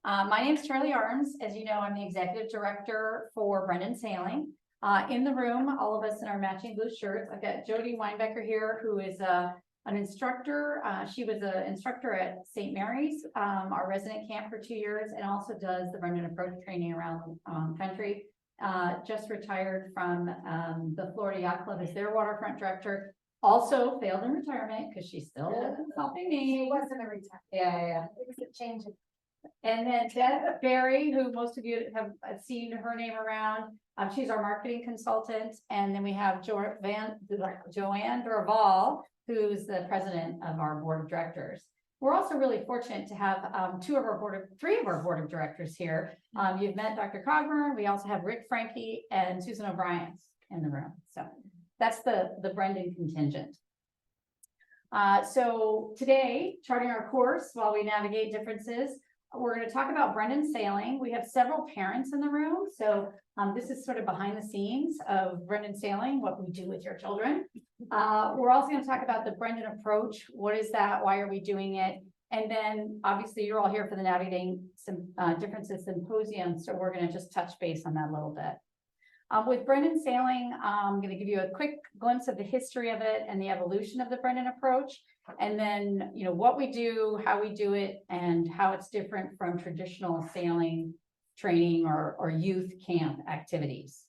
My name is Charlie Arms. As you know, I'm the executive director for Brendan Sailing. In the room, all of us in our matching blue shirts. I've got Jody Weinbecker here, who is an instructor. She was an instructor at St. Mary's, our resident camp for 2 years, and also does the Brendan Approach training around the country. Just retired from the Florida Yacht Club as their waterfront director. Also failed in retirement because she's still helping me. She wasn't a retirement. Yeah. It was a change of. And then Deb Berry, who most of you have seen her name around. She's our marketing consultant. And then we have Joanne Dorval, who's the president of our board of directors. We're also really fortunate to have three of our board of directors here. You've met Dr. Cogburn. We also have Rick Frankie and Susan O'Brien in the room. So that's the Brendan contingent. So today, charting our course while we navigate differences, we're going to talk about Brendan Sailing. We have several parents in the room. So this is sort of behind the scenes of Brendan Sailing, what we do with your children. We're also going to talk about the Brendan approach. What is that? Why are we doing it? And then obviously you're all here for the Navigating some Differences Symposium. So we're going to just touch base on that a little bit. With Brendan Sailing, I'm going to give you a quick glimpse of the history of it and the evolution of the Brendan approach. And then, you know, what we do, how we do it, and how it's different from traditional sailing training or youth camp activities.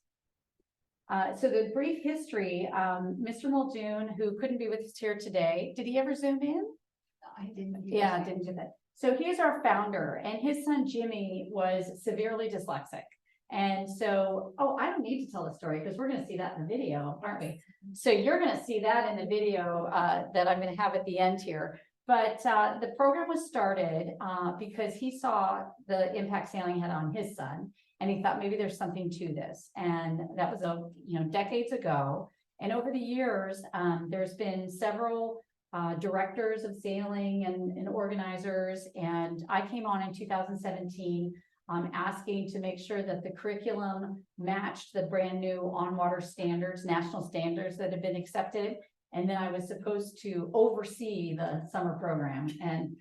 So the brief history, Mr. Muldoon, who couldn't be with us here today, did he ever zoom in? I didn't. Yeah, I didn't do that. So he's our founder, and his son Jimmy was severely dyslexic. And so, I don't need to tell the story because we're going to see that in the video, aren't we? So you're going to see that in the video that I'm going to have at the end here. But the program was started because he saw the impact sailing had on his son, and he thought maybe there's something to this. And that was decades ago. And over the years, there's been several directors of sailing and organizers. And I came on in 2017. Asking to make sure that the curriculum matched the brand new on-water standards, national standards that have been accepted. And then I was supposed to oversee the summer program. And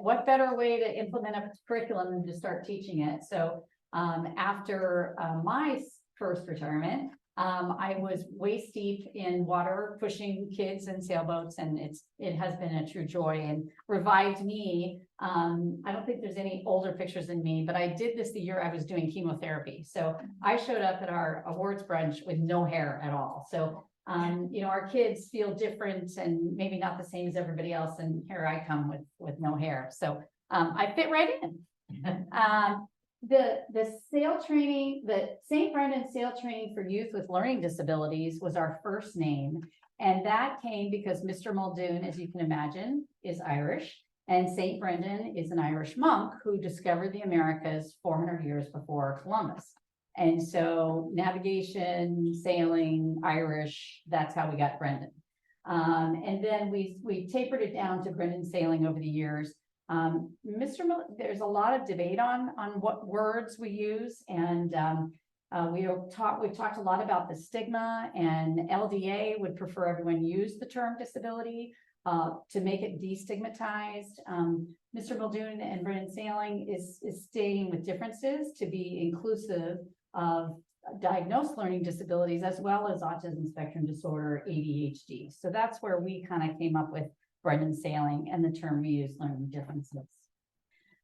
what better way to implement a curriculum than to start teaching it? So after my first retirement, I was waist deep in water, pushing kids in sailboats, and it has been a true joy and revived me. I don't think there's any older pictures than me, but I did this the year I was doing chemotherapy. So I showed up at our awards brunch with no hair at all. So, our kids feel different and maybe not the same as everybody else. And here I come with no hair. So I fit right in. The sail training, the St. Brendan Sail Training for Youth with Learning Disabilities was our first name. And that came because Mr. Muldoon, as you can imagine, is Irish. And St. Brendan is an Irish monk who discovered the Americas 400 years before Columbus. And so navigation, sailing, Irish, that's how we got Brendan. And then we tapered it down to Brendan Sailing over the years. There's a lot of debate on what words we use, and we've talked a lot about the stigma, and LDA would prefer everyone use the term disability to make it destigmatized. Mr. Muldoon and Brendan Sailing is staying with differences to be inclusive of diagnosed learning disabilities as well as autism spectrum disorder, ADHD. So that's where we kind of came up with Brendan Sailing and the term we use, learning differences.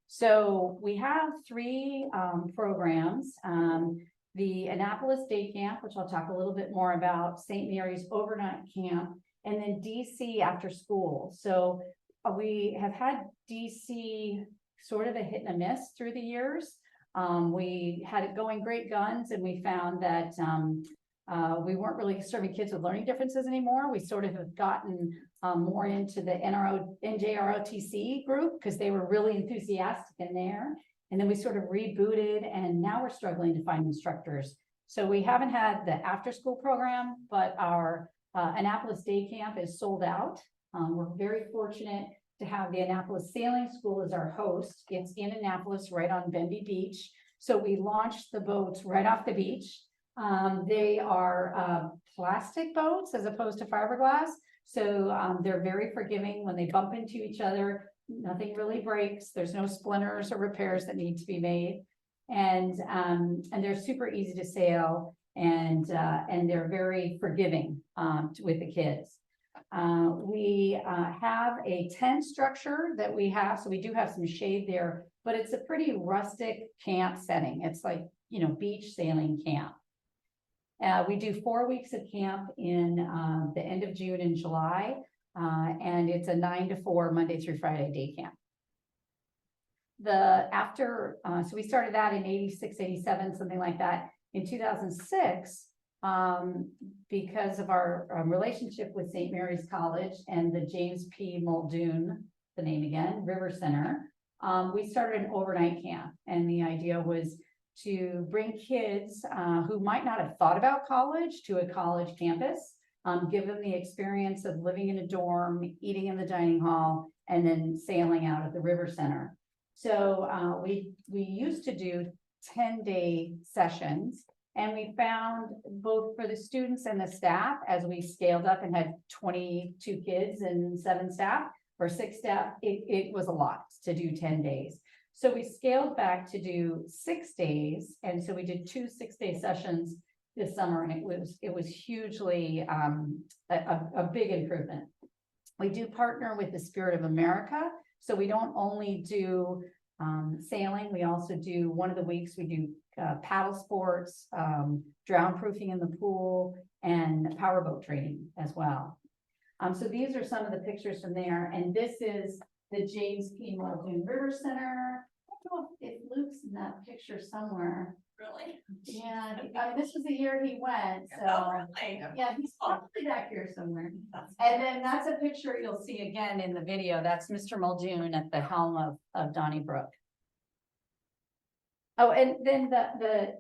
So we have three programs. The Annapolis Day Camp, which I'll talk a little bit more about, St. Mary's Overnight Camp, and then DC After School. So we have had DC sort of a hit and a miss through the years. We had it going great guns, and we found that we weren't really serving kids with learning differences anymore. We sort of have gotten more into the NJROTC group because they were really enthusiastic in there. And then we sort of rebooted, and now we're struggling to find instructors. So we haven't had the after school program, but our Annapolis Day Camp is sold out. We're very fortunate to have the Annapolis Sailing School as our host. It's in Annapolis, right on Benby Beach. So we launched the boats right off the beach. They are plastic boats as opposed to fiberglass. So they're very forgiving when they bump into each other. nothing really breaks. There's no splinters or repairs that need to be made. And they're super easy to sail, and they're very forgiving, with the kids. We have a tent structure that we have, so we do have some shade there, but it's a pretty rustic camp setting. It's like, beach sailing camp. We do 4 weeks of camp in the end of June and July, and it's a 9 to 4 Monday through Friday day camp. So we started that in 86, 87, something like that. In 2006, because of our relationship with St. Mary's College and the James P. Muldoon, the name again, River Center, we started an overnight camp. And the idea was to bring kids who might not have thought about college to a college campus, give them the experience of living in a dorm, eating in the dining hall, and then sailing out at the River Center. So we used to do 10-day sessions, and we found both for the students and the staff, as we scaled up and had 22 kids and 7 staff or 6 staff, it was a lot to do 10 days. So we scaled back to do 6 days. And so we did 2 6-day sessions this summer, and it was hugely a big improvement. We do partner with the Spirit of America. So we don't only do sailing, we also do, one of the weeks we do paddle sports, drown proofing in the pool, and powerboat training as well. So these are some of the pictures from there. And this is the James P. Muldoon River Center. I don't know if Luke's in that picture somewhere. Really? Yeah, this was the year he went, so. Oh, really? Yeah, he's probably back here somewhere. And then that's a picture you'll see again in the video. That's Mr. Muldoon at the helm of Donnybrook. Oh, and then the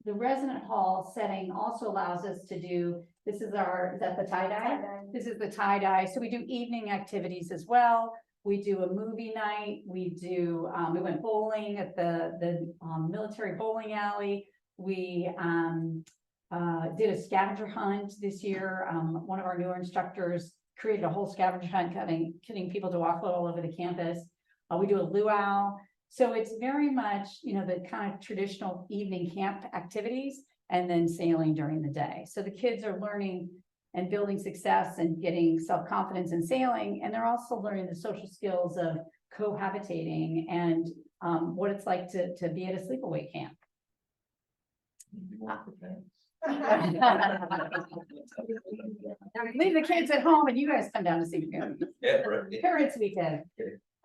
resident hall setting also allows us to do, is that the tie-dye? This is the tie-dye. So we do evening activities as well. We do a movie night. We went bowling at the military bowling alley. We did a scavenger hunt this year. One of our newer instructors created a whole scavenger hunt, getting people to walk all over the campus. We do a luau. So it's very much, the kind of traditional evening camp activities, and then sailing during the day. So the kids are learning and building success and getting self-confidence in sailing. And they're also learning the social skills of cohabitating and what it's like to be at a sleepaway camp. Leave the kids at home and you guys come down to see me. Yeah, right. Parents weekend.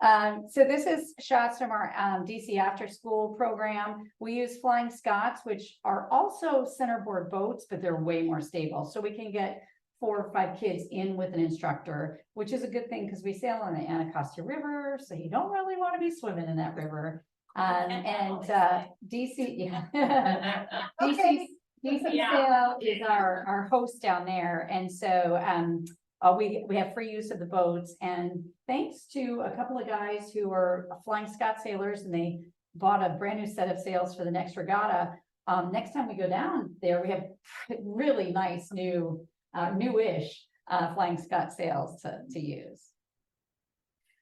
So this is shots from our DC after school program. We use Flying Scots, which are also centerboard boats, but they're way more stable. So we can get 4 or 5 kids in with an instructor, which is a good thing because we sail on the Anacostia River. So you don't really want to be swimming in that river. DC, yeah. DC Sail is our host down there. And so we have free use of the boats, and thanks to a couple of guys who are Flying Scot sailors, and they bought a brand new set of sails for the next regatta. Next time we go down there, we have really nice newish Flying Scot sails to use.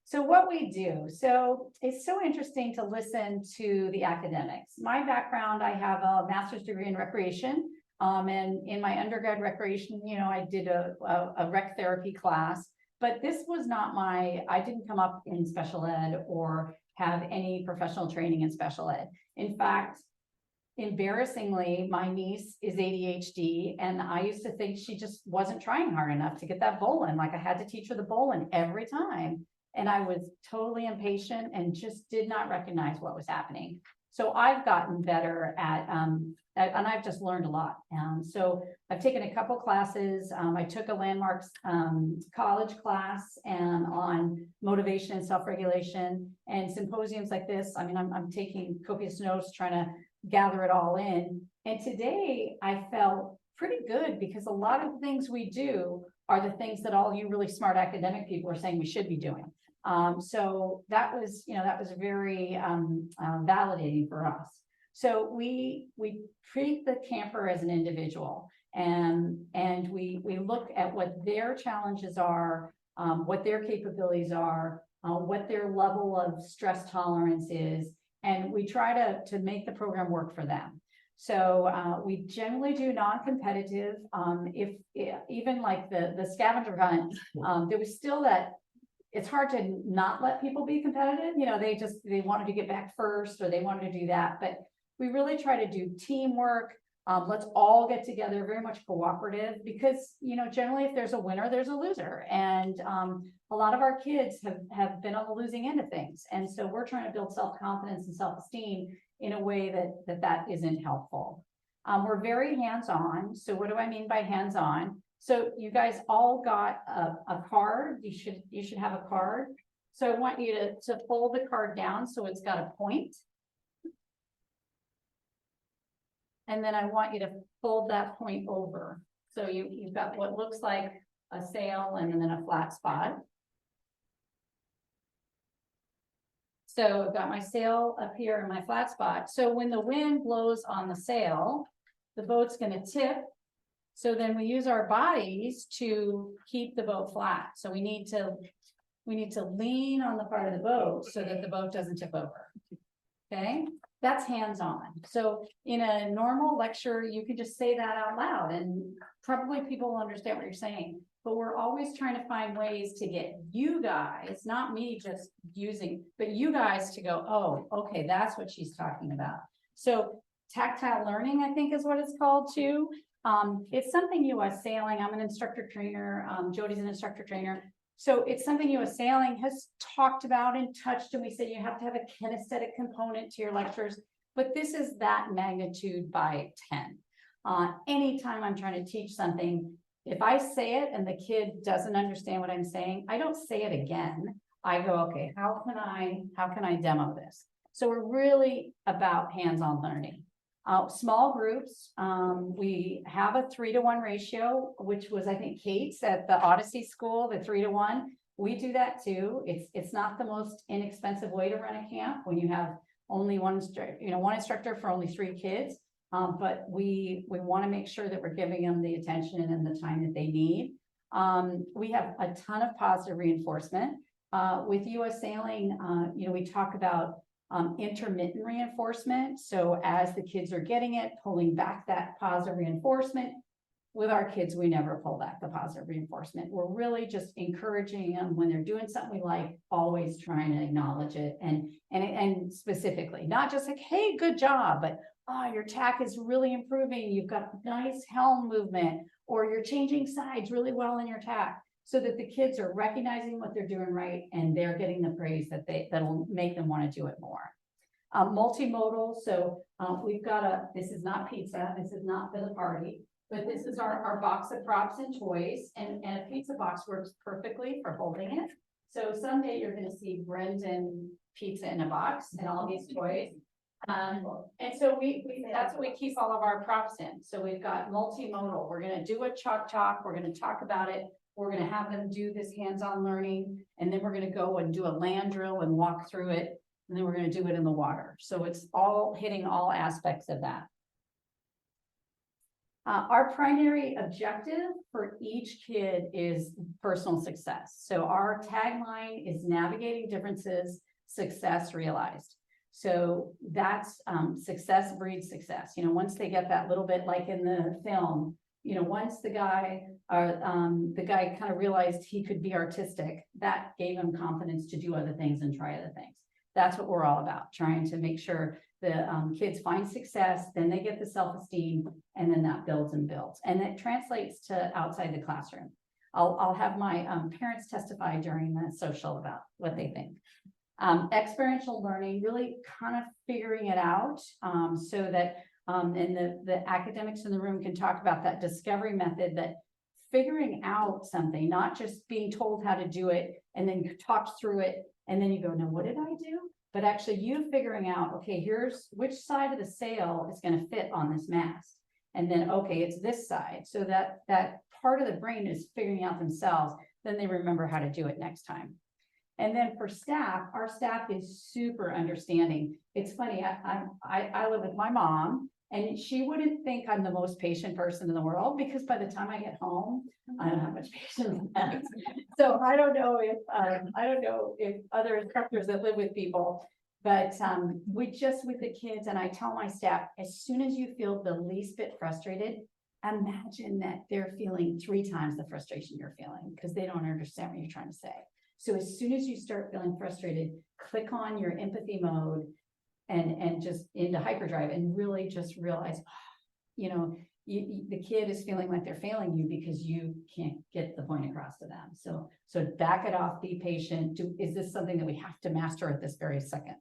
So what we do, so it's so interesting to listen to the academics. My background, I have a master's degree in recreation. And in my undergrad recreation, I did a rec therapy class, but this was not I didn't come up in special ed or have any professional training in special ed. In fact, embarrassingly, my niece is ADHD, and I used to think she just wasn't trying hard enough to get that bowline. Like I had to teach her the bowline every time. And I was totally impatient and just did not recognize what was happening. So I've gotten better at, and I've just learned a lot. So I've taken a couple classes. I took a Landmarks college class on motivation and self-regulation, and symposiums like this. I mean, I'm taking copious notes, trying to gather it all in. And today I felt pretty good because a lot of the things we do are the things that all you really smart academic people are saying we should be doing. So that was very validating for us. So we treat the camper as an individual, and we look at what their challenges are, what their capabilities are, what their level of stress tolerance is, and we try to make the program work for them. So we generally do non-competitive. Even like the scavenger hunt, there was still that it's hard to not let people be competitive. You know, they wanted to get back first, or they wanted to do that. But we really try to do teamwork. Let's all get together, very much cooperative, because, you know, generally if there's a winner, there's a loser. And a lot of our kids have been on the losing end of things. And so we're trying to build self-confidence and self-esteem in a way that isn't helpful. We're very hands-on. So what do I mean by hands-on? So you guys all got a card. You should have a card. So I want you to fold the card down so it's got a point. And then I want you to fold that point over. So you've got what looks like a sail and then a flat spot. So I've got my sail up here and my flat spot. So when the wind blows on the sail, the boat's going to tip. So then we use our bodies to keep the boat flat. So we need to lean on the part of the boat so that the boat doesn't tip over. Okay, that's hands-on. So in a normal lecture, you could just say that out loud and probably people will understand what you're saying. But we're always trying to find ways to get you guys, not me just using, but you guys to go, oh, okay, that's what she's talking about. So tactile learning, I think is what it's called too. It's something US Sailing. I'm an instructor trainer. Jody's an instructor trainer. So it's something US Sailing has talked about and touched, and we said you have to have a kinesthetic component to your lectures, but this is that magnitude by 10. Anytime I'm trying to teach something, if I say it and the kid doesn't understand what I'm saying, I don't say it again. I go, okay, how can I demo this? So we're really about hands-on learning. Small groups, we have a 3-to-1 ratio, which was, I think, Kate's at the Odyssey School, the 3-to-1. We do that too. It's not the most inexpensive way to run a camp when you have only one instructor for only 3 kids. But we want to make sure that we're giving them the attention and the time that they need. We have a ton of positive reinforcement. With US Sailing, we talk about intermittent reinforcement. So as the kids are getting it, pulling back that positive reinforcement. With our kids, we never pull back the positive reinforcement. We're really just encouraging them when they're doing something we like, always trying to acknowledge it and specifically, not just like, hey, good job, but oh, your tack is really improving. You've got nice helm movement, or you're changing sides really well in your tack, so that the kids are recognizing what they're doing right and they're getting the praise that'll make them want to do it more. Multimodal. So we've got this is not pizza. This is not for the party, but this is our box of props and toys, and a pizza box works perfectly for holding it. So someday you're going to see Brendan pizza in a box and all these toys. And so that's what we keep all of our props in. So we've got multimodal. We're going to do a chalk talk. We're going to talk about it. We're going to have them do this hands-on learning, and then we're going to go and do a land drill and walk through it. And then we're going to do it in the water. So it's all hitting all aspects of that. Our primary objective for each kid is personal success. So our tagline is navigating differences, success realized. So that's success breeds success. Once they get that little bit, like in the film, once the guy kind of realized he could be artistic, that gave him confidence to do other things and try other things. That's what we're all about, trying to make sure the kids find success, then they get the self-esteem, and then that builds and builds. And it translates to outside the classroom. I'll have my parents testify during the social about what they think. Experiential learning, really kind of figuring it out so that and the academics in the room can talk about that discovery method, that figuring out something, not just being told how to do it and then you talk through it and then you go, no, what did I do? But actually you figuring out, okay, here's which side of the sail is going to fit on this mast. And then, okay, it's this side. So that part of the brain is figuring out themselves. Then they remember how to do it next time. And then for staff, our staff is super understanding. It's funny, I live with my mom, And she wouldn't think I'm the most patient person in the world, because by the time I get home, I don't have much patience left. So I don't know if other instructors that live with people, but we just with the kids, and I tell my staff, as soon as you feel the least bit frustrated, imagine that they're feeling 3 times the frustration you're feeling, because they don't understand what you're trying to say. So as soon as you start feeling frustrated, click on your empathy mode and just into hyperdrive, and really just realize, the kid is feeling like they're failing you because you can't get the point across to them. So back it off, be patient. Is this something that we have to master at this very second?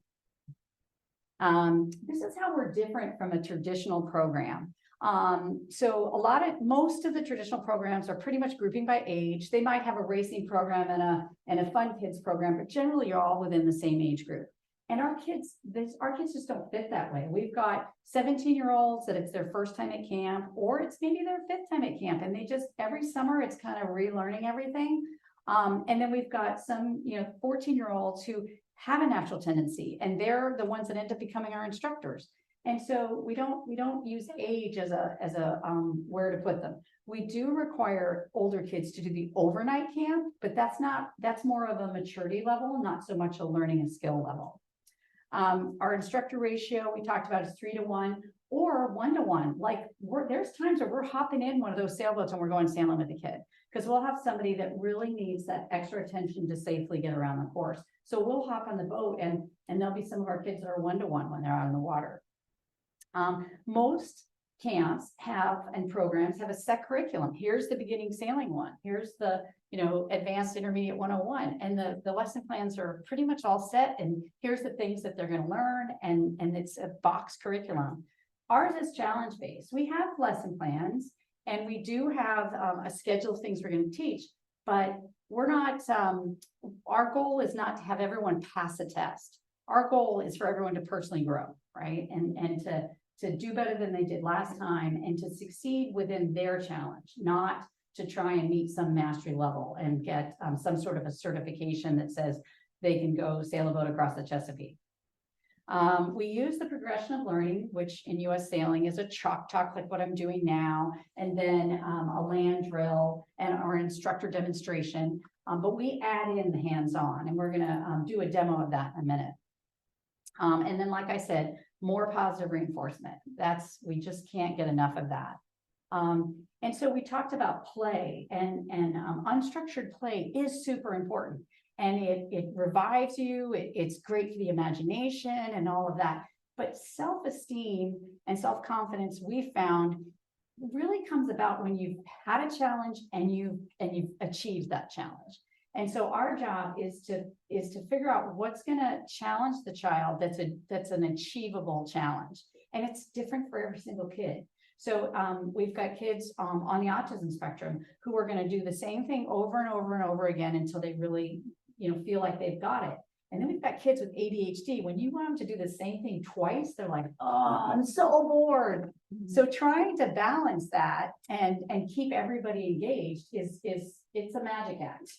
This is how we're different from a traditional program. So most of the traditional programs are pretty much grouping by age. They might have a racing program and a fun kids program, but generally you're all within the same age group. And our kids just don't fit that way. We've got 17-year-olds that it's their first time at camp, or it's maybe their 5th time at camp, and they just, every summer it's kind of relearning everything. And then we've got some, 14-year-olds who have a natural tendency, and they're the ones that end up becoming our instructors. And so we don't use age as a where to put them. We do require older kids to do the overnight camp, but that's more of a maturity level, not so much a learning and skill level. Our instructor ratio we talked about is 3 to 1 or 1 to 1. Like there's times where we're hopping in one of those sailboats and we're going sailing with the kid, because we'll have somebody that really needs that extra attention to safely get around the course. So we'll hop on the boat, and there'll be some of our kids that are 1 to 1 when they're out in the water. Most camps and programs have a set curriculum. Here's the beginning sailing one. Here's the advanced intermediate 101, and the lesson plans are pretty much all set, and here's the things that they're going to learn, and it's a box curriculum. Ours is challenge based. We have lesson plans, and we do have a schedule of things we're going to teach, but we're not, our goal is not to have everyone pass a test. Our goal is for everyone to personally grow, right? And to do better than they did last time, and to succeed within their challenge, not to try and meet some mastery level and get some sort of a certification that says they can go sail a boat across the Chesapeake. We use the progression of learning, which in US sailing is a chalk talk like what I'm doing now, and then a land drill and our instructor demonstration, but we add in the hands-on, and we're gonna do a demo of that in a minute. And then, like I said, more positive reinforcement. We just can't get enough of that. And so we talked about play, and unstructured play is super important, and it revives you. It's great for the imagination and all of that. But self-esteem and self-confidence, we found, really comes about when you've had a challenge and you've achieved that challenge. And so our job is to figure out what's going to challenge the child that's an achievable challenge. And it's different for every single kid. So we've got kids on the autism spectrum who are going to do the same thing over and over and over again until they really, feel like they've got it. And then we've got kids with ADHD. When you want them to do the same thing twice, they're like, oh, I'm so bored. Mm-hmm. So trying to balance that and keep everybody engaged it's a magic act.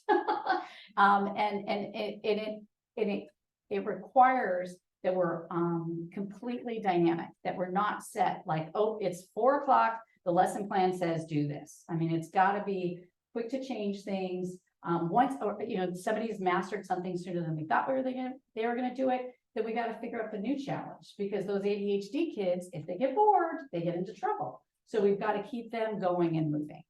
It requires that we're completely dynamic, that we're not set like, oh, it's 4 o'clock, the lesson plan says do this. I mean, it's got to be quick to change things. Once, or somebody's mastered something sooner than we thought they were going to do it, then we got to figure out the new challenge, because those ADHD kids, if they get bored, they get into trouble. So we've got to keep them going and moving.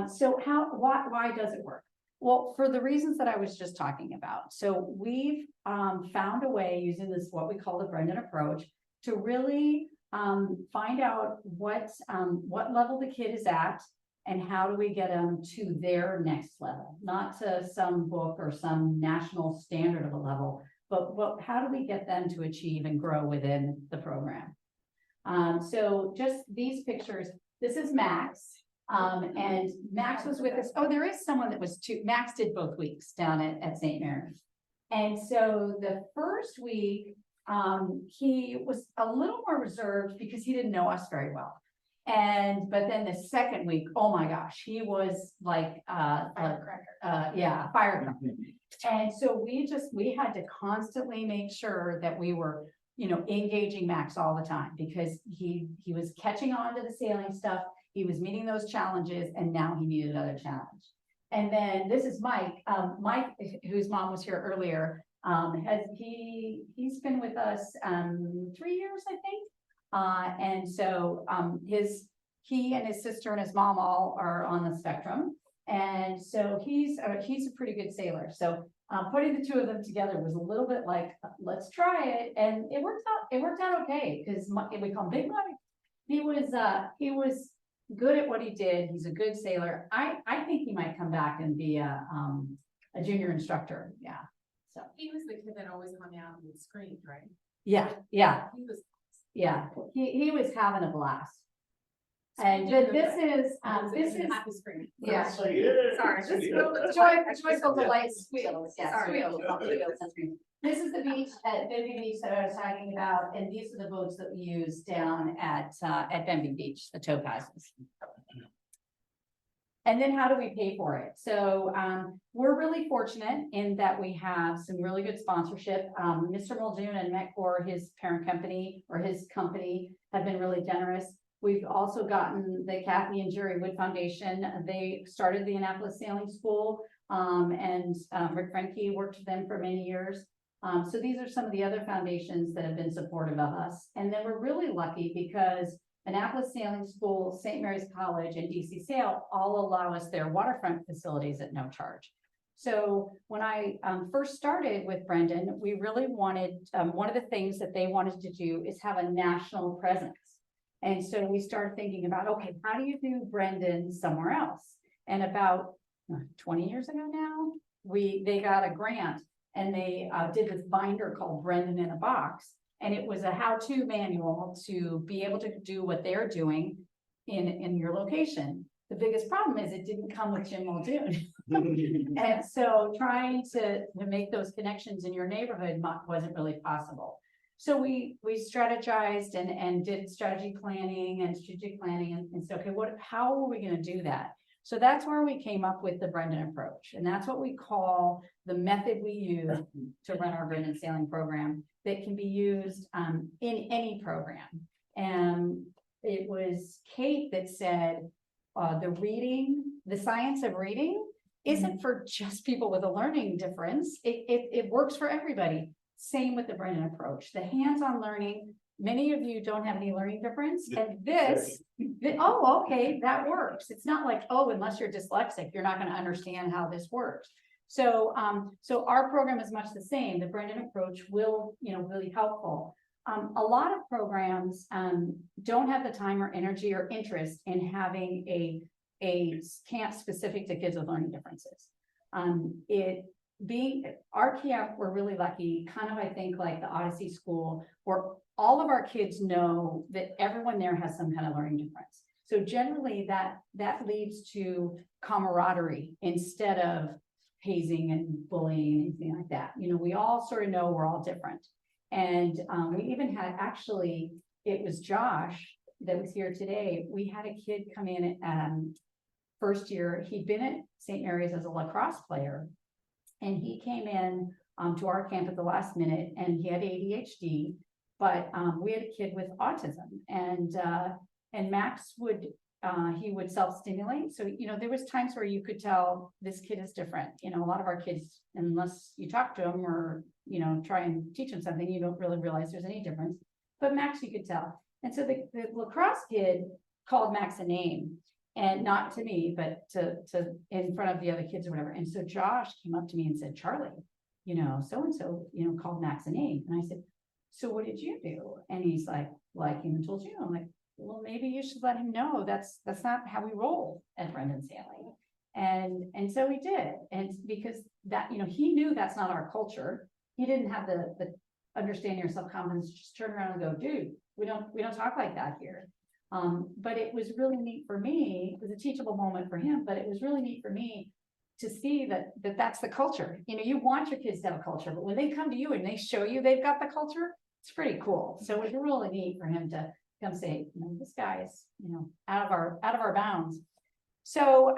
So why does it work? Well, for the reasons that I was just talking about. So we've found a way, using this, what we call the Brendan approach, to really find out what level the kid is at, and how do we get them to their next level, not to some book or some national standard of a level, but how do we get them to achieve and grow within the program? So just these pictures, this is Max. And Max was with us. Oh, there is someone that was Max did both weeks down at St. Mary's. And so the first week, he was a little more reserved because he didn't know us very well. But then the second week, oh my gosh, he was like, firecracker. Firecracker. And so we had to constantly make sure that we were engaging Max all the time because he was catching on to the sailing stuff. He was meeting those challenges and now he needed another challenge. And then this is Mike, Mike, whose mom was here earlier. He's been with us 3 years, I think. And so he and his sister and his mom all are on the spectrum. And so he's a pretty good sailor. So putting the two of them together was a little bit like, let's try it. And it worked out okay because we call him Big Mike. He was good at what he did. He's a good sailor. I think he might come back and be a junior instructor. Yeah. So he was the kid that always hung out and screamed, right? yeah. He was having a blast. And this is happy scream. yeah. Sorry, Joyful delight squeals. Yeah, squeals. This is the beach at Benby Beach that I was talking about, and these are the boats that we use down at Benby Beach, the topazes. And then how do we pay for it? So we're really fortunate in that we have some really good sponsorship. Mr. Muldoon and METCOR, his parent company or his company, have been really generous. We've also gotten the Kathy and Jerry Wood Foundation. They started the Annapolis Sailing School, and Rick Frenke worked with them for many years. So these are some of the other foundations that have been supportive of us. And then we're really lucky because Annapolis Sailing School, St. Mary's College, and DC Sail all allow us their waterfront facilities at no charge. So when I first started with Brendan, we really wanted, one of the things that they wanted to do is have a national presence. And so we started thinking about, okay, how do you do Brendan somewhere else? And about 20 years ago now, they got a grant and they did this binder called Brendan in a Box. And it was a how-to manual to be able to do what they're doing in your location. The biggest problem is it didn't come with Jim Muldoon. And so trying to make those connections in your neighborhood wasn't really possible. So we strategized and did strategic planning and strategic planning and said, okay, how are we going to do that? So that's where we came up with the Brendan approach. And that's what we call the method we use to run our Brendan sailing program that can be used in any program. And it was Kate that said, the science of reading isn't for just people with a learning difference. It works for everybody. Same with the Brendan approach. The hands-on learning, many of you don't have any learning difference. And oh, okay, that works. It's not like, oh, unless you're dyslexic, you're not going to understand how this works. So, so our program is much the same. The Brendan approach will, really helpful. A lot of programs don't have the time or energy or interest in having a camp specific to kids with learning differences. Our camp, we're really lucky, kind of, I think, like the Odyssey School, where all of our kids know that everyone there has some kind of learning difference. So generally that leads to camaraderie instead of hazing and bullying, anything like that. We all sort of know we're all different. And we even had, actually, it was Josh that was here today. We had a kid come in first year. He'd been at St. Mary's as a lacrosse player. And he came in to our camp at the last minute, and he had ADHD, but we had a kid with autism, and Max would self-stimulate. So, there was times where you could tell this kid is different. A lot of our kids, unless you talk to them or, try and teach them something, you don't really realize there's any difference. But Max, you could tell. And so the lacrosse kid called Max a name. And not to me, but to in front of the other kids or whatever. And so Josh came up to me and said, Charlie, so-and-so, called Max a name. And I said, so what did you do? And he's like, well, I came and told you. I'm like, well, maybe you should let him know that's not how we roll at Brendan Sailing. And so we did. And because that, he knew that's not our culture. He didn't have the understanding or self-confidence, just turn around and go, dude, we don't talk like that here. But it was really neat for me. It was a teachable moment for him, but it was really neat for me to see that's the culture. You want your kids to have a culture, but when they come to you and they show you they've got the culture, it's pretty cool. So it was really neat for him to come say, this guy is, out of our bounds. So,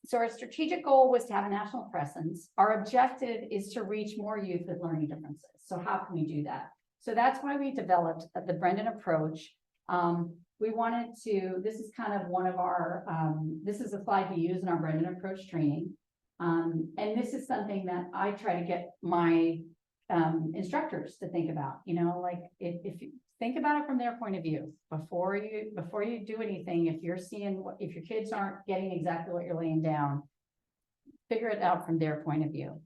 so our strategic goal was to have a national presence. Our objective is to reach more youth with learning differences. So how can we do that? So that's why we developed the Brendan approach. We wanted to, this is kind of one of our, this is a slide we use in our Brendan approach training. And this is something that I try to get my instructors to think about, like if you think about it from their point of view, before you do anything, if you're seeing, if your kids aren't getting exactly what you're laying down, figure it out from their point of view.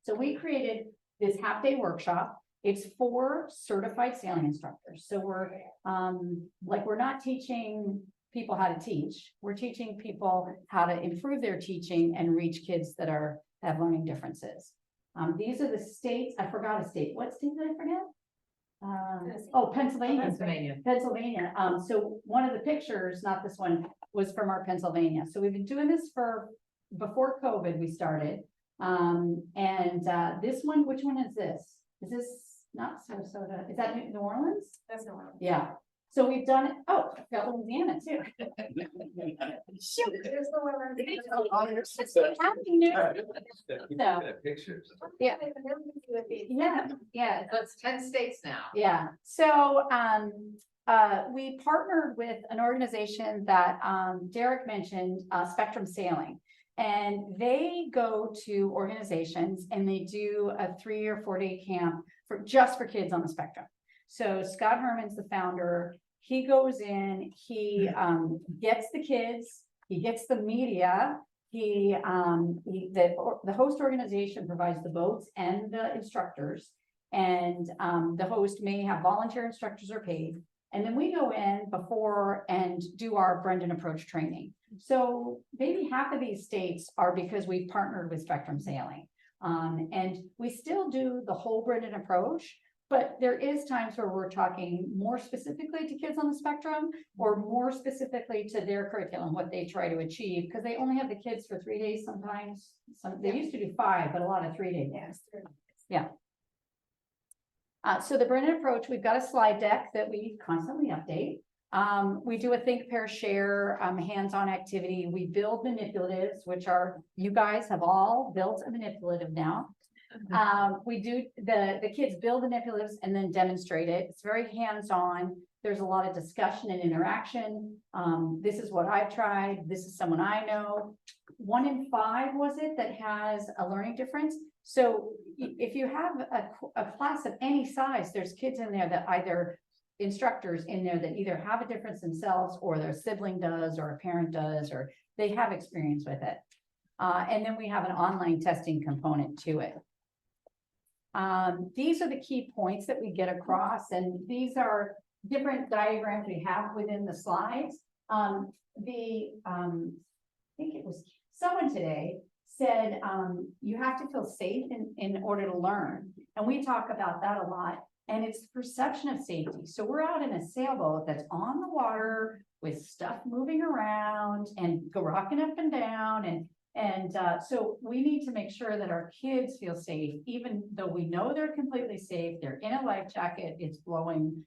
So we created this half-day workshop. It's for certified sailing instructors. So we're not teaching people how to teach. We're teaching people how to improve their teaching and reach kids that have learning differences. These are the states. I forgot a state. What state did I forget? Pennsylvania. Pennsylvania. So one of the pictures, not this one, was from our Pennsylvania. So we've been doing this before COVID we started. This one, which one is this? Is this not Sarasota? Is that New Orleans? That's no one. Yeah. So we've done it. Oh, I've got Louisiana too. Shoot. There's the one. Happy New Year. So, Pictures. yeah. Yeah. Yeah. That's 10 states now. Yeah. So, we partnered with an organization that, Derek mentioned, Spectrum Sailing. And they go to organizations and they do a 3 or 4 day camp just for kids on the spectrum. So Scott Herman's the founder. He goes in, he gets the kids, he gets the media, the host organization provides the boats and the instructors. And the host may have volunteer instructors or paid. And then we go in before and do our Brendan approach training. So maybe half of these states are because we've partnered with Spectrum Sailing. And we still do the whole Brendan approach, but there is times where we're talking more specifically to kids on the spectrum or more specifically to their curriculum, what they try to achieve, because they only have the kids for 3 days sometimes. They used to do 5, but a lot of 3 days. Yeah. So the Brendan approach, we've got a slide deck that we constantly update. We do a think, pair, share, hands-on activity. We build manipulatives, which you guys have all built a manipulative now. We do, the kids build manipulatives and then demonstrate it. It's very hands-on. There's a lot of discussion and interaction. This is what I've tried. This is someone I know. 1 in 5 was it that has a learning difference. So if you have a class of any size, there's kids in there that either instructors in there that either have a difference themselves or their sibling does or a parent does, or they have experience with it. And then we have an online testing component to it. These are the key points that we get across, and these are different diagrams we have within the slides. I think it was someone today said, you have to feel safe in order to learn. And we talk about that a lot. And it's the perception of safety. So we're out in a sailboat that's on the water with stuff moving around and rocking up and down. And so we need to make sure that our kids feel safe, even though we know they're completely safe. They're in a life jacket. It's blowing,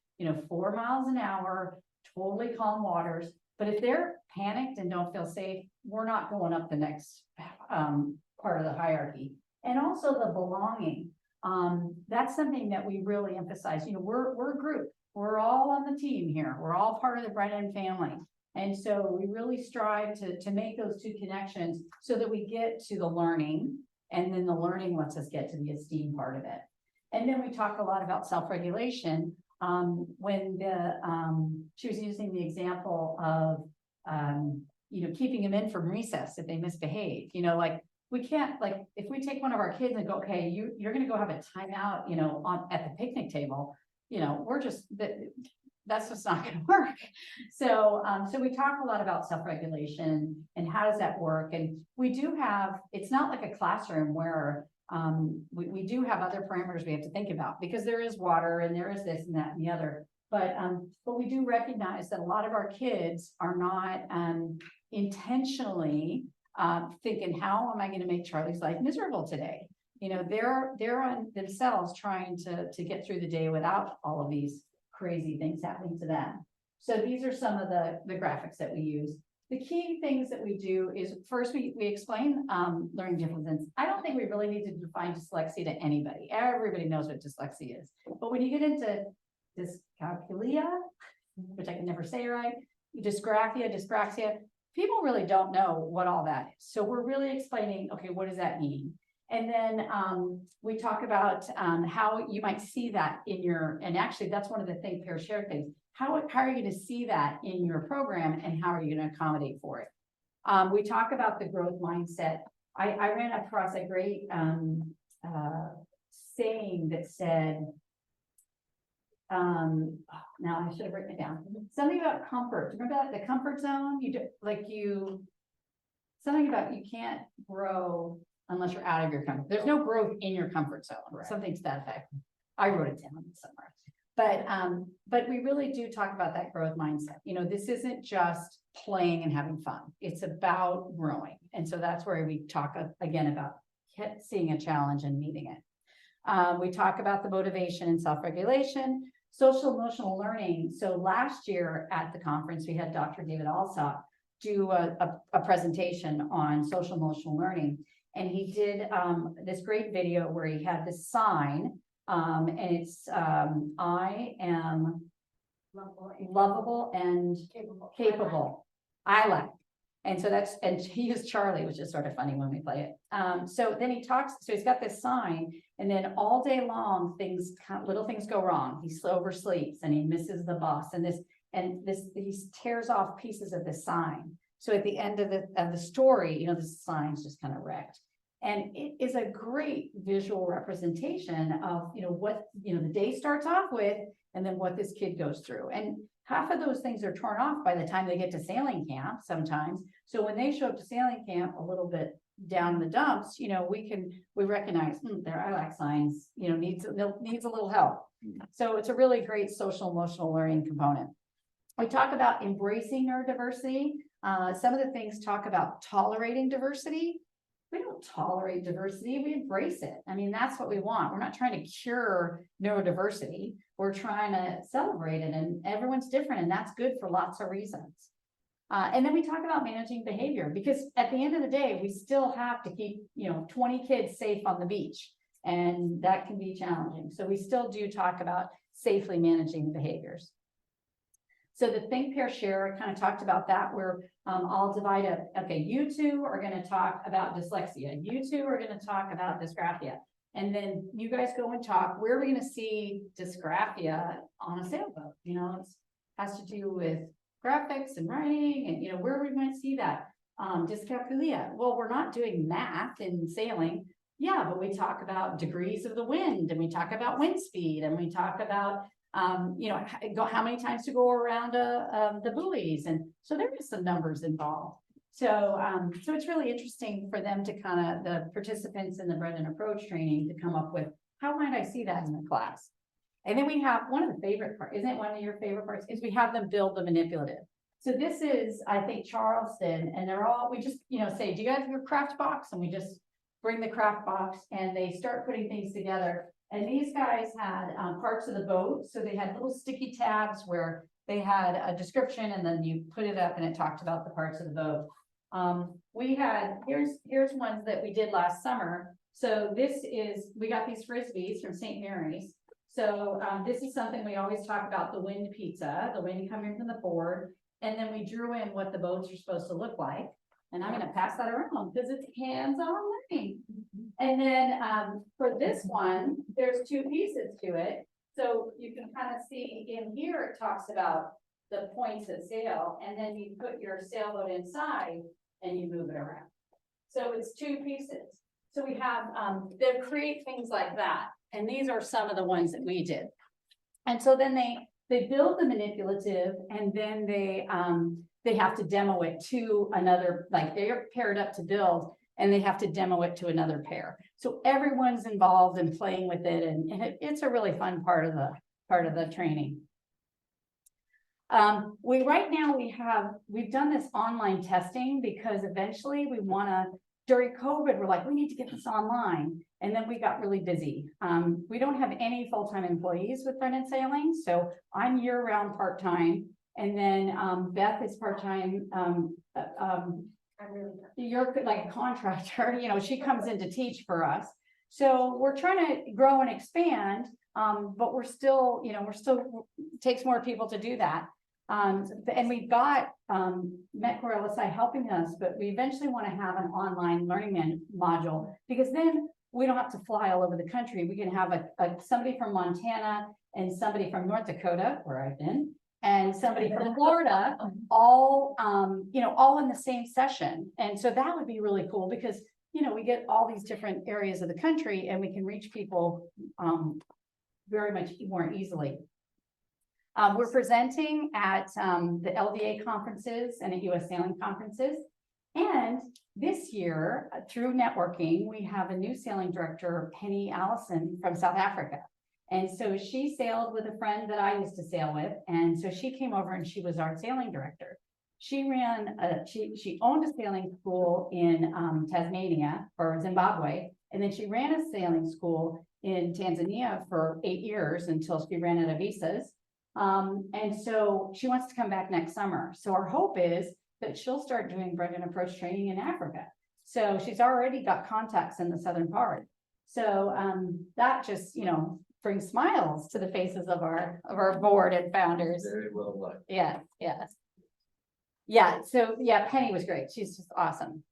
4 miles an hour, totally calm waters. But if they're panicked and don't feel safe, we're not going up the next part of the hierarchy. And also the belonging. That's something that we really emphasize. We're a group. We're all on the team here. We're all part of the Brendan family. And so we really strive to make those two connections so that we get to the learning, and then the learning lets us get to the esteem part of it. And then we talk a lot about self-regulation. When she was using the example of, keeping them in from recess if they misbehave, we can't, if we take one of our kids and go, okay, you're going to go have a timeout, at the picnic table, we're just, that's just not going to work. So we talk a lot about self-regulation and how does that work? And we do have, it's not like a classroom where we do have other parameters we have to think about, because there is water and there is this and that and the other. But we do recognize that a lot of our kids are not intentionally thinking, how am I going to make Charlie's life miserable today? They're on themselves trying to get through the day without all of these crazy things happening to them. So these are some of the graphics that we use. the key things that we do is first we explain learning differences. I don't think we really need to define dyslexia to anybody. Everybody knows what dyslexia is. But when you get into dyscalculia, which I can never say right, dyspraxia, people really don't know what all that is. So we're really explaining, okay, what does that mean? And then we talk about how you might see that in your, and actually that's one of the things, pair share things. How are you going to see that in your program and how are you going to accommodate for it? We talk about the growth mindset. I ran across a great saying that said, now I should have written it down. Something about comfort. Remember that the comfort zone? Something about you can't grow unless you're out of your comfort. There's no growth in your comfort zone. Right. Something to that effect. I wrote it down somewhere. But we really do talk about that growth mindset. You know, this isn't just playing and having fun. It's about growing. And so that's where we talk again about seeing a challenge and meeting it. We talk about the motivation and self-regulation, social emotional learning. So last year at the conference, we had Dr. David Alsop do a presentation on social emotional learning. And he did this great video where he had this sign, and it's I am lovable and capable. I like. And so and he used Charlie, which is sort of funny when we play it. So then he talks, so he's got this sign, and then all day long, little things go wrong. He oversleeps and he misses the bus, and he tears off pieces of the sign. So at the end of the story, you know, the sign's just kind of wrecked. And it is a great visual representation of, you know, what, you know, the day starts off with, and then what this kid goes through. And half of those things are torn off by the time they get to sailing camp sometimes. So when they show up to sailing camp a little bit down the dumps, you know, we recognize their ILAC signs, you know, needs a little help. So it's a really great social emotional learning component. We talk about embracing neurodiversity. Some of the things talk about tolerating diversity. We don't tolerate diversity, we embrace it. I mean, that's what we want. We're not trying to cure neurodiversity. We're trying to celebrate it, and everyone's different, and that's good for lots of reasons. And then we talk about managing behavior, because at the end of the day, we still have to keep, you know, 20 kids safe on the beach, and that can be challenging. So we still do talk about safely managing the behaviors. So the think, pair, share, I kind of talked about that, where I'll divide up, okay, you two are going to talk about dyslexia. You two are going to talk about dysgraphia. And then you guys go and talk, where are we going to see dysgraphia on a sailboat? You know, it has to do with graphics and writing, and, you know, where are we going to see that? Dyscalculia. Well, we're not doing math in sailing. Yeah, but we talk about degrees of the wind, and we talk about wind speed, and we talk about you know, how many times to go around the buoys. And so there is some numbers involved. So, so it's really interesting for them to kind of, the participants in the Brendan approach training, to come up with, how might I see that in the class? And then we have one of the favorite parts, isn't it one of your favorite parts, is we have them build the manipulative. So this is, I think, Charleston, and we just, you know, say, do you guys have your craft box? And we just bring the craft box, and they start putting things together. And these guys had parts of the boat. So they had little sticky tabs where they had a description, and then you put it up and it talked about the parts of the boat. Here's ones that we did last summer. So we got these Frisbees from St. Mary's. So this is something we always talk about, the wind pizza, the wind coming from the board. And then we drew in what the boats are supposed to look like. And I'm going to pass that around because it's hands-on learning. And then for this one, there's two pieces to it. So you can kind of see in here, it talks about the points of sail, and then you put your sailboat inside and you move it around. So it's two pieces. So we have, they create things like that. And these are some of the ones that we did. And so then they build the manipulative, and then they have to demo it to another, like they're paired up to build, and they have to demo it to another pair. So everyone's involved in playing with it, and it's a really fun part of the training. Right now we've done this online testing because eventually we want to, during COVID, we're like, we need to get this online. And then we got really busy. We don't have any full-time employees with Brendan Sailing. So I'm year-round part-time. And then, Beth is part-time, I'm really. you're like a contractor, she comes in to teach for us. So we're trying to grow and expand, but we're still, takes more people to do that. And we've got, Met LSI helping us, but we eventually want to have an online learning module, because then we don't have to fly all over the country. We can have somebody from Montana and somebody from North Dakota, where I've been, and somebody from Florida, all in the same session. And so that would be really cool, because, we get all these different areas of the country and we can reach people, very much more easily. We're presenting at, the LVA conferences and at US Sailing conferences. And this year, through networking, we have a new sailing director, Penny Allison from South Africa. And so she sailed with a friend that I used to sail with. And so she came over and she was our sailing director. She she owned a sailing school in Tasmania or Zimbabwe. And then she ran a sailing school in Tanzania for 8 years until she ran out of visas. And so she wants to come back next summer. So our hope is that she'll start doing Brendan approach training in Africa. So she's already got contacts in the southern part. So that just, brings smiles to the faces of our board and founders. Very well liked. Yeah, yeah. Yeah, so yeah, Penny was great. She's just awesome.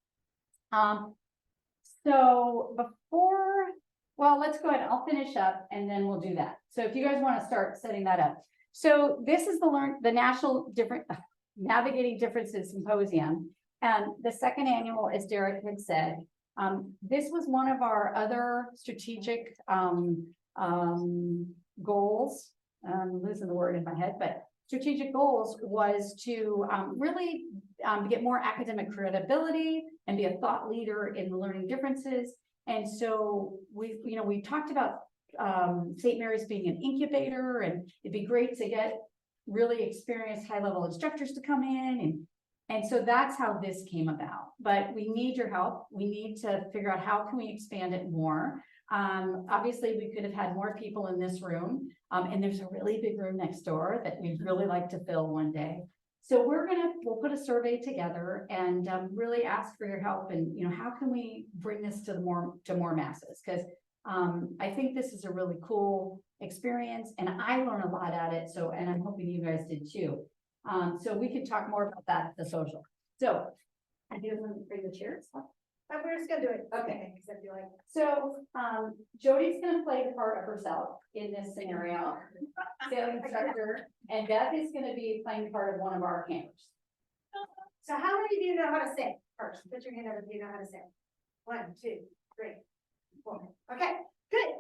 So let's go ahead. I'll finish up and then we'll do that. So if you guys want to start setting that up. So this is the National Navigating Differences Symposium. And the second annual, as Derek had said, this was one of our other strategic goals. I'm losing the word in my head, but strategic goals was to really get more academic credibility and be a thought leader in the learning differences. And so we talked about St. Mary's being an incubator, and it'd be great to get really experienced high-level instructors to come in. And so that's how this came about. But we need your help. We need to figure out how can we expand it more. Obviously, we could have had more people in this room, and there's a really big room next door that we'd really like to fill one day. So we'll put a survey together and really ask for your help. And how can we bring this to more masses? Because I think this is a really cool experience, and I learn a lot at it. And I'm hoping you guys did too. So we can talk more about that at the social. So I do want to bring the chairs up. We're just gonna do it. Okay. Because I feel like. So, Jody's gonna play the part of herself in this scenario, sailing instructor, and Beth is gonna be playing part of one of our campers. So how many of you know how to sing? First, put your hand up if you know how to sing. 1, 2, 3, 4. Okay, good.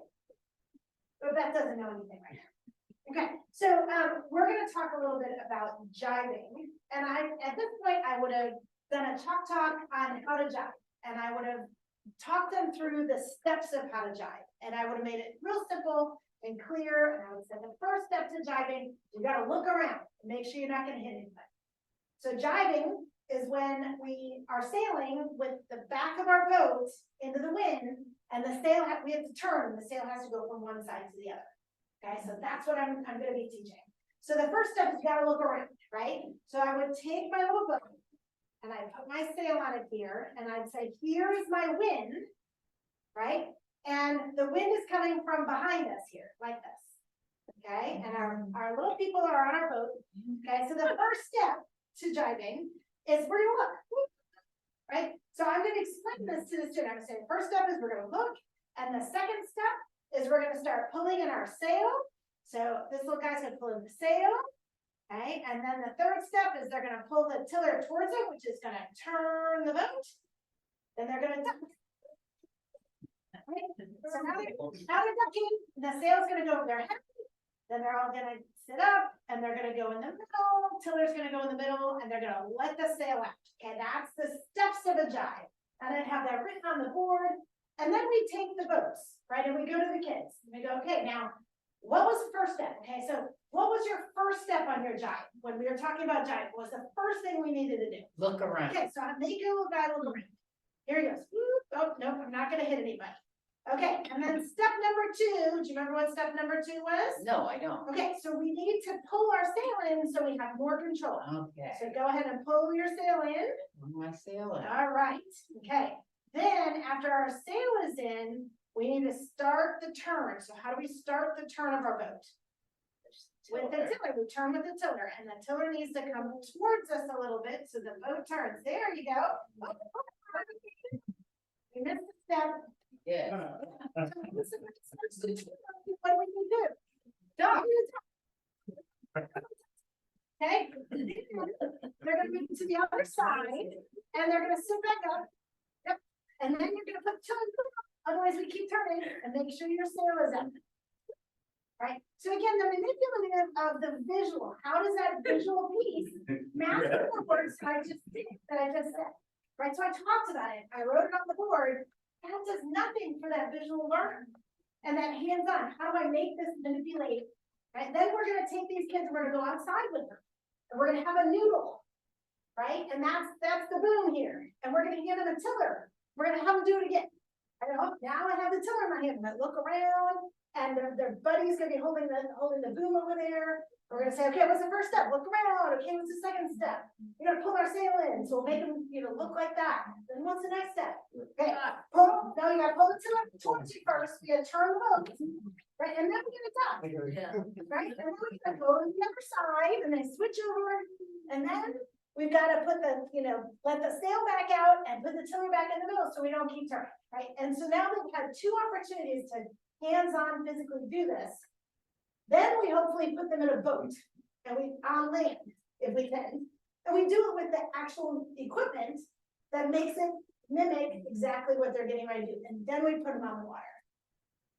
But Beth doesn't know anything right now. Okay, so we're gonna talk a little bit about jiving. And at this point, I would have done a talk on how to jive. And I would have talked them through the steps of how to jive. And I would have made it real simple and clear. And I would say the first step to jiving, you got to look around and make sure you're not going to hit anybody. So jiving is when we are sailing with the back of our boat into the wind, and the sail, we have to turn, the sail has to go from one side to the other. Okay, so that's what I'm going to be teaching. So the first step is you got to look around, right? So I would take my little boat, and I put my sail on it here, and I'd say, here is my wind, right? And the wind is coming from behind us here, like this, okay? And our little people are on our boat, okay? So the first step to jiving is we're gonna look, right? So I'm gonna explain this to the student. I'm gonna say, the first step is we're gonna look, and the second step is we're gonna start pulling in our sail. So this little guy's gonna pull in the sail. Okay, and then the third step is they're going to pull the tiller towards it, which is going to turn the boat. Then they're going to duck. Right? So now they're ducking. The sail's going to go over their head. Then they're all going to sit up, and they're going to go in the middle. Tiller's going to go in the middle, and they're going to let the sail out. Okay, that's the steps of a jive. And then have that written on the board. And then we take the boats, right? And we go to the kids. And we go, okay, now, what was the first step? Okay, so what was your first step on your jive? When we were talking about jive, what was the first thing we needed to do? Look around. Okay, so I'm making a little guy look around. Here he goes. Oh, nope, I'm not gonna hit anybody. Okay, and then step number 2, do you remember what step number 2 was? No, I don't. Okay, so we need to pull our sail in so we have more control. Okay. So go ahead and pull your sail in. Where am I sailing? All right, okay. Then after our sail is in, we need to start the turn. So how do we start the turn of our boat? With the tiller, we turn with the tiller, and the tiller needs to come towards us a little bit so the boat turns. There you go. We missed a step. Yeah. What do we do? Don't. Okay, they're gonna move to the other side, and they're gonna sit back up. Yep, and then you're gonna put tiller, otherwise we keep turning, and make sure your sail is up. Right, so again, the manipulative of the visual, how does that visual piece match the words that I just said? Right, so I talked about it, I wrote it on the board, that does nothing for that visual learner. And that hands-on, how do I make this manipulate? Right, then we're gonna take these kids, we're gonna go outside with them, and we're gonna have a noodle. Right, and that's the boom here, and we're gonna give them a tiller, we're gonna have them do it again. I know, now I have the tiller in my hand, I look around, and their buddy's gonna be holding the boom over there. We're gonna say, okay, what's the first step? Look around. Okay, what's the second step? We're gonna pull our sail in, so we'll make them, look like that. Then what's the next step? Okay, pull. No, you gotta pull it towards you first. We gotta turn the boat, right? And then we get it done, Yeah. right? And then we gotta go to the other side, and then switch over, and then we've gotta put the, let the sail back out and put the tiller back in the middle, so we don't keep turning, right? And so now we've had 2 opportunities to hands-on physically do this. Then we hopefully put them in a boat and we on land if we can. And we do it with the actual equipment that makes it mimic exactly what they're getting ready to do. And then we put them on the water.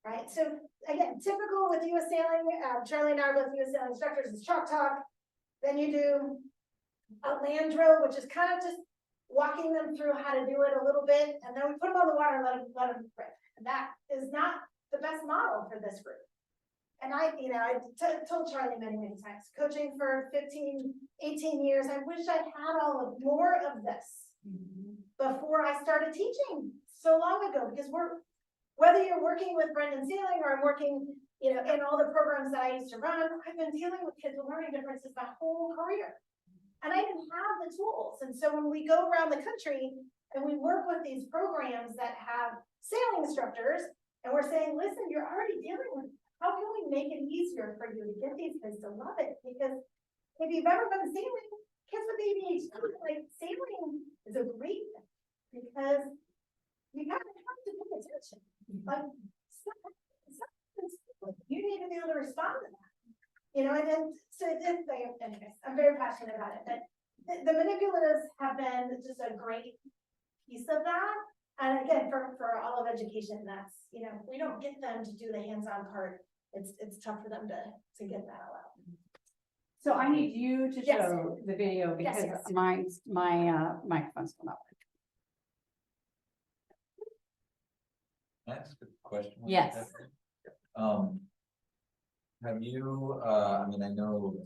Right, so again, typical with US Sailing, Charlie and I are both US Sailing instructors, is chalk talk. Then you do a land drill, which is kind of just walking them through how to do it a little bit. And then we put them on the water and let them rip. And that is not the best model for this group. And I told Charlie many times, coaching for 15, 18 years, I wish I had more of this before I started teaching so long ago, because whether you're working with Brendan Sailing or I'm working, in all the programs that I used to run, I've been dealing with kids with learning differences my whole career. And I didn't have the tools. And so when we go around the country and we work with these programs that have sailing instructors, and we're saying, listen, you're already dealing with, how can we make it easier for you to get these kids to love it? Because if you've ever been sailing, kids with ADHD, like sailing is a great thing because you have to pay attention. Like, you need to be able to respond to that. And then, so anyways, I'm very passionate about it, but the manipulatives have been just a great piece of that. And again, for all of education, that's, we don't get them to do the hands-on part. It's tough for them to get that all out. So I need you to Yes. show the video Yes, because yes. my microphone's still not That's a good question. Yes. Have you, I know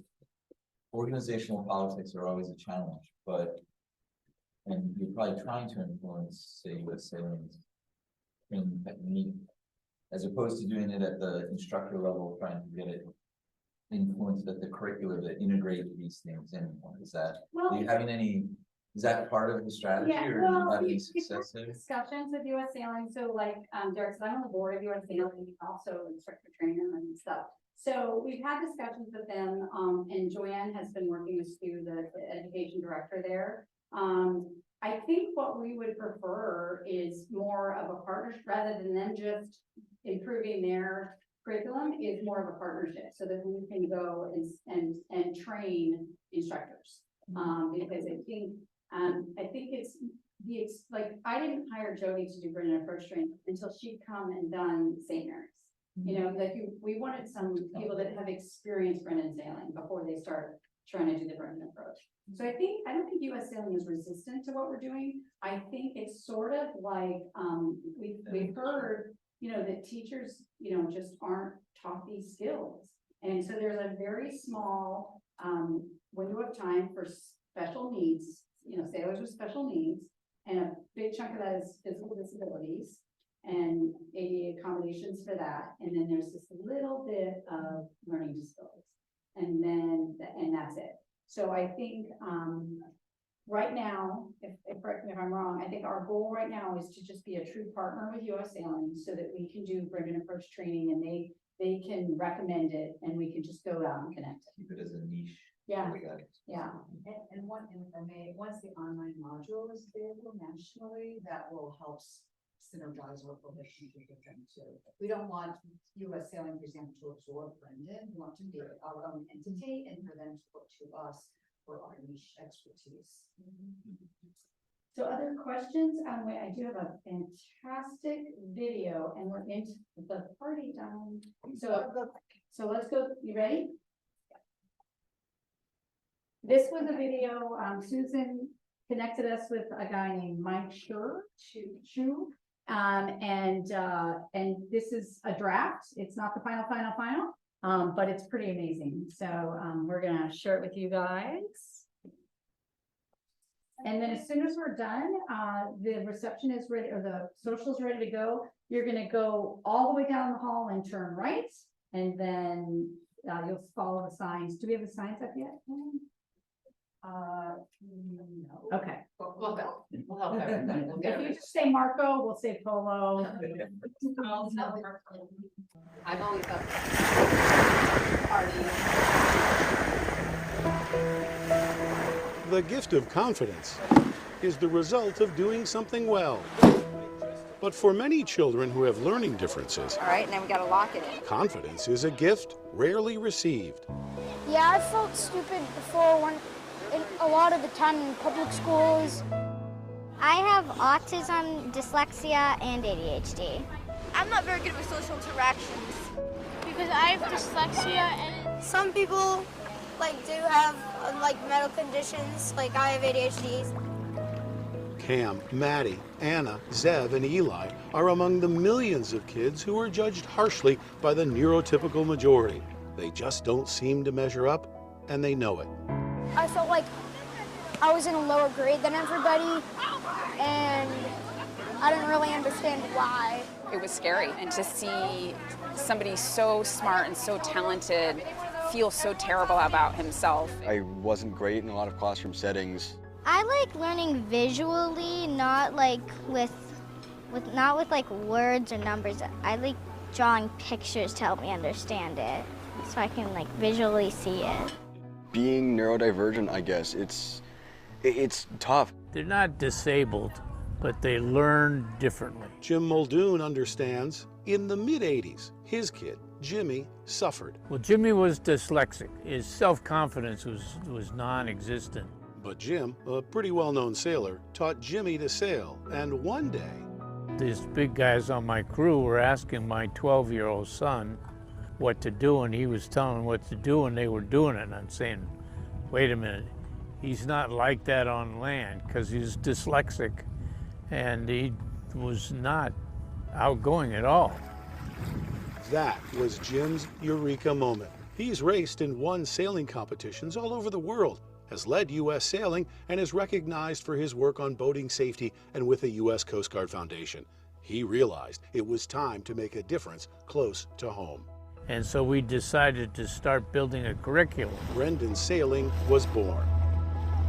organizational politics are always a challenge, and you're probably trying to influence, say, US Sailing's training technique, as opposed to doing it at the instructor level, trying to get it influenced at the curriculum that integrate these things in. Are you having is that part of the strategy, Yeah, or well, have we've any had successes? discussions with US Sailing, so like, Derek said, I'm on the board of US Sailing, also instructor trainer and stuff. So we've had discussions with them, and Joanne has been working with Stu, the education director there. I think what we would prefer is more of a partnership, rather than them just improving their curriculum, is more of a partnership, so that we can go and train instructors. Because I think it's like, I didn't hire Jody to do Brendan approach training until she'd come and done St. Mary's. We wanted some people that have experienced Brendan sailing before they start trying to do the Brendan approach. So I don't think US Sailing is resistant to what we're doing. I think it's sort of like, we've heard, that teachers, just aren't taught these skills. And so there's a very small, window of time for special needs, sailors with special needs, and a big chunk of that is physical disabilities. and ADA accommodations for that. And then there's this little bit of learning disabilities. And that's it. So I think, right now, correct me if I'm wrong, I think our goal right now is to just be a true partner with US Sailing so that we can do bring an approach training and they can recommend it and we can just go out and connect it. Keep it as a niche. Yeah, for the guys. yeah. And if I may, once the online module is available nationally, that will help synergize our coalition to different too. We don't want US Sailing, for example, to absorb Brendan. We want to be our own entity and for them to look to us for our niche expertise. So other questions? Wait, I do have a fantastic video and we're into the party time. So let's go, you ready? This was a video, Susan connected us with a guy named Mike Chu. And this is a draft. It's not the final, but it's pretty amazing. So, we're gonna share it with you guys. And then as soon as we're done, the reception is ready, or the social is ready to go. You're gonna go all the way down the hall and turn right. And then, you'll follow the signs. Do we have the signs up yet? No. Okay. We'll help everybody. We'll get If you it. just say Marco, we'll say Polo. I've always got The gift of confidence is the result of doing something well. But for many children who have learning differences, All right, and then we gotta lock it in. confidence is a gift rarely received. Yeah, I felt stupid before a lot of the time in public schools. I have autism, dyslexia, and ADHD. I'm not very good with social interactions because I have dyslexia and some people do have medical conditions, like I have ADHD. Cam, Maddie, Anna, Zev, and Eli are among the millions of kids who are judged harshly by the neurotypical majority. They just don't seem to measure up, and they know it. I felt like I was in a lower grade than everybody, and I didn't really understand why. It was scary, and to see somebody so smart and so talented feel so terrible about himself. I wasn't great in a lot of classroom settings. I like learning visually, not with words or numbers. I like drawing pictures to help me understand it, so I can visually see it. Being neurodivergent, I guess, it's tough. They're not disabled, but they learn differently. Jim Muldoon understands in the mid-'80s, his kid, Jimmy, suffered. Well, Jimmy was dyslexic. His self-confidence was non-existent. But Jim, a pretty well-known sailor, taught Jimmy to sail, and one day... These big guys on my crew were asking my 12-year-old son what to do, and he was telling them what to do, and they were doing it. And I'm saying, wait a minute, he's not like that on land, because he's dyslexic, and he was not outgoing at all. That was Jim's eureka moment. He's raced and won sailing competitions all over the world, has led U.S. Sailing, and is recognized for his work on boating safety and with the U.S. Coast Guard Foundation. He realized it was time to make a difference close to home. And so we decided to start building a curriculum. Brendan Sailing was born.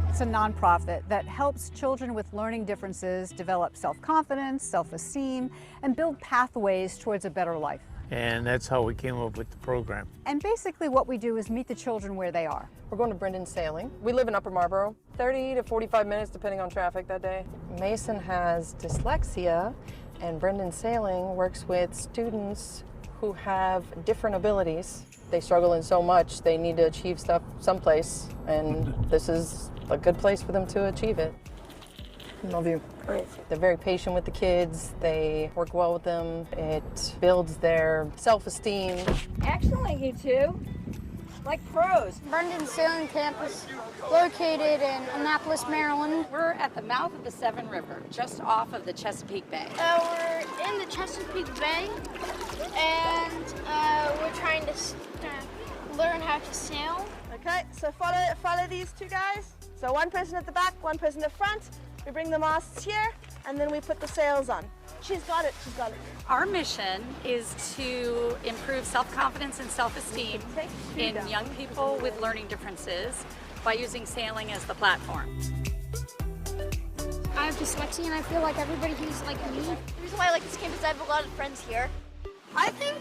It's a nonprofit that helps children with learning differences develop self-confidence, self-esteem, and build pathways towards a better life. And that's how we came up with the program. And basically what we do is meet the children where they are. We're going to Brendan Sailing. We live in Upper Marlboro, 30 to 45 minutes depending on traffic that day. Mason has dyslexia, and Brendan Sailing works with students who have different abilities. They struggle in so much, they need to achieve stuff someplace, and this is a good place for them to achieve it. Love you. They're very patient with the kids. They work well with them. It builds their self-esteem. Excellent, you two. Like pros. Brendan Sailing Campus, located in Annapolis, Maryland. We're at the mouth of the Severn River, just off of the Chesapeake Bay. We're in the Chesapeake Bay, and we're trying to learn how to sail. Okay, so follow these two guys. So one person at the back, one person at the front. We bring the masts here, and then we put the sails on. She's got it, she's got it. Our mission is to improve self-confidence and self-esteem in young people with learning differences by using sailing as the platform. I have dyslexia and I feel like everybody who's like me. The reason why I like this camp is I have a lot of friends here. I think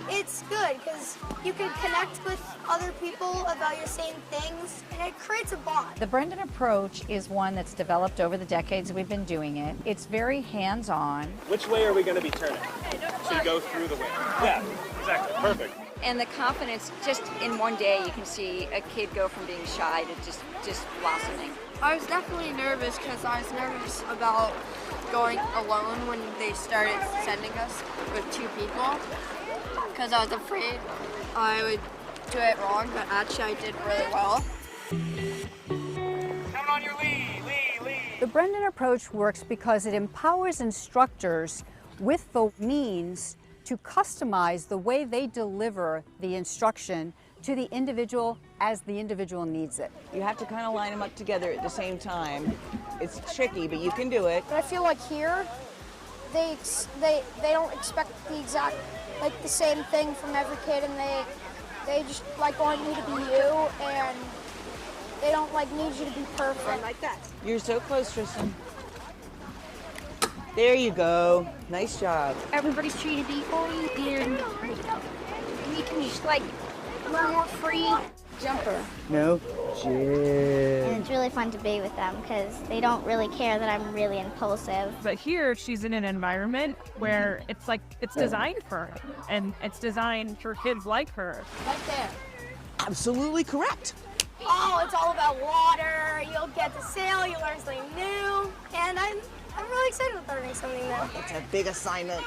it's good because you can connect with other people about your same things and it creates a bond. The Brendan approach is one that's developed over the decades we've been doing it. It's very hands-on. Which way are we going to be turning? So you go through the way. Yeah, exactly. Perfect. And the confidence, just in one day, you can see a kid go from being shy to just blossoming. I was definitely nervous because I was nervous about going alone when they started sending us with 2 people because I was afraid I would do it wrong, but actually I did really well. Coming on your lead, lead. The Brendan approach works because it empowers instructors with the means to customize the way they deliver the instruction to the individual as the individual needs it. You have to kind of line them up together at the same time. It's tricky, but you can do it. But I feel like here, they don't expect the exact, like the same thing from every kid, and they just like want you to be you, and they don't like need you to be perfect. Like that. You're so close, Tristan. There you go. Nice job. Everybody's treated equally, and we can just like learn more free. Jumper. No. And it's really fun to be with them because they don't really care that I'm really impulsive. But here she's in an environment where it's like it's designed for her and it's designed for kids like her. Right there. Absolutely correct. Oh, it's all about water. You'll get to sail, you'll learn something new, and I'm really excited about learning something new. It's a big assignment.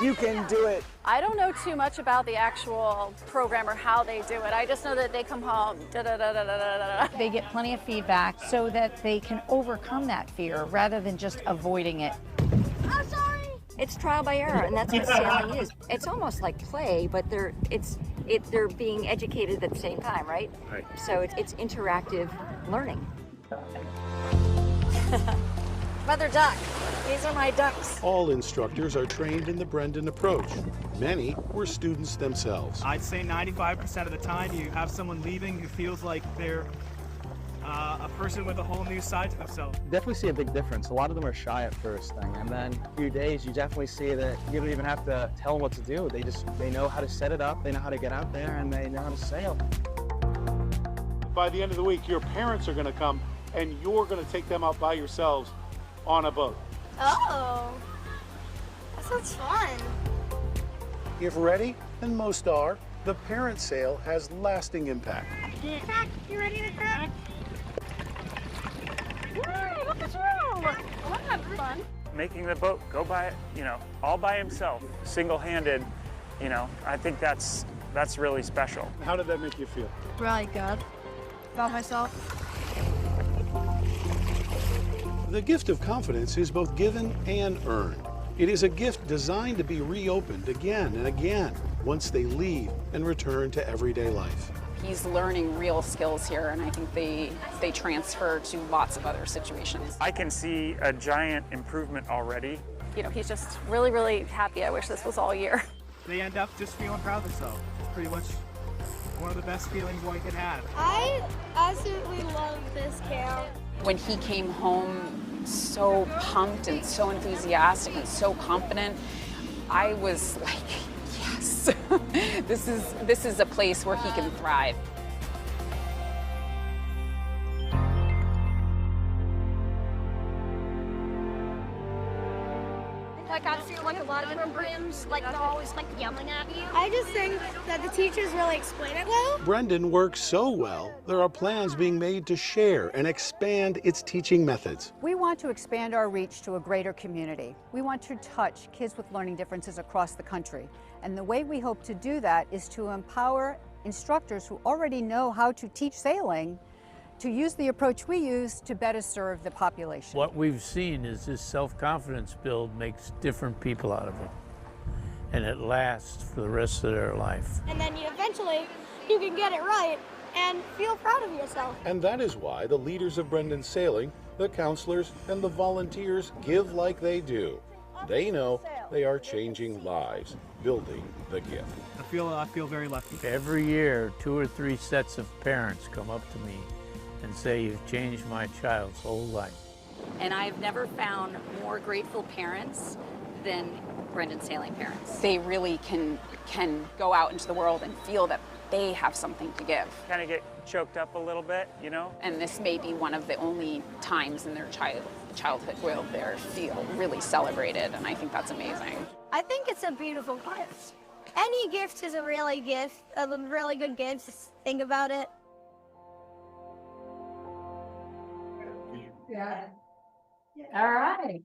You can do it. I don't know too much about the actual program or how they do it. I just know that they come home, da-da-da-da-da-da-da. They get plenty of feedback so that they can overcome that fear rather than just avoiding it. I'm sorry. It's trial by error, and that's what sailing is. It's almost like play, but they're being educated at the same time, right? Right. So it's interactive learning. Mother duck. These are my ducks. All instructors are trained in the Brendan approach. Many were students themselves. I'd say 95% of the time you have someone leaving who feels like they're a person with a whole new side to themselves. Definitely see a big difference. A lot of them are shy at first thing, and then a few days you definitely see that you don't even have to tell them what to do. They know how to set it up, they know how to get out there, and they know how to sail. By the end of the week, your parents are going to come and you're going to take them out by yourselves on a boat. Oh, that sounds fun. If ready, and most are, the parent sail has lasting impact. Crack, you ready to crack? Woo, look at you! Well, that's fun. Making the boat go by, all by himself, single-handed, I think that's really special. How did that make you feel? Really good. About myself. The gift of confidence is both given and earned. It is a gift designed to be reopened again and again once they leave and return to everyday life. He's learning real skills here, and I think they transfer to lots of other situations. I can see a giant improvement already. He's just really, really happy. I wish this was all year. They end up just feeling proud of themselves. It's pretty much one of the best feelings one can have. I absolutely love this camp. When he came home so pumped and so enthusiastic and so confident, I was like, yes, this is a place where he can thrive. Like I feel like a lot of programs, like they're always like yelling at you. I just think that the teachers really explain it well. Brendan works so well, there are plans being made to share and expand its teaching methods. We want to expand our reach to a greater community. We want to touch kids with learning differences across the country. And the way we hope to do that is to empower instructors who already know how to teach sailing to use the approach we use to better serve the population. What we've seen is this self-confidence build makes different people out of them. And it lasts for the rest of their life. And then eventually you can get it right and feel proud of yourself. And that is why the leaders of Brendan Sailing the counselors, and the volunteers give like they do. They know they are changing lives, building the gift. I feel very lucky. Every year, 2 or 3 sets of parents come up to me and say, "You've changed my child's whole life." And I've never found more grateful parents than Brendan sailing parents. They really can go out into the world and feel that they have something to give. Kind of get choked up a little bit, you know? And this may be one of the only times in their childhood where they feel really celebrated, and I think that's amazing. I think it's a beautiful gift. Any gift is a really good gift. Just think about it. Yeah. All right.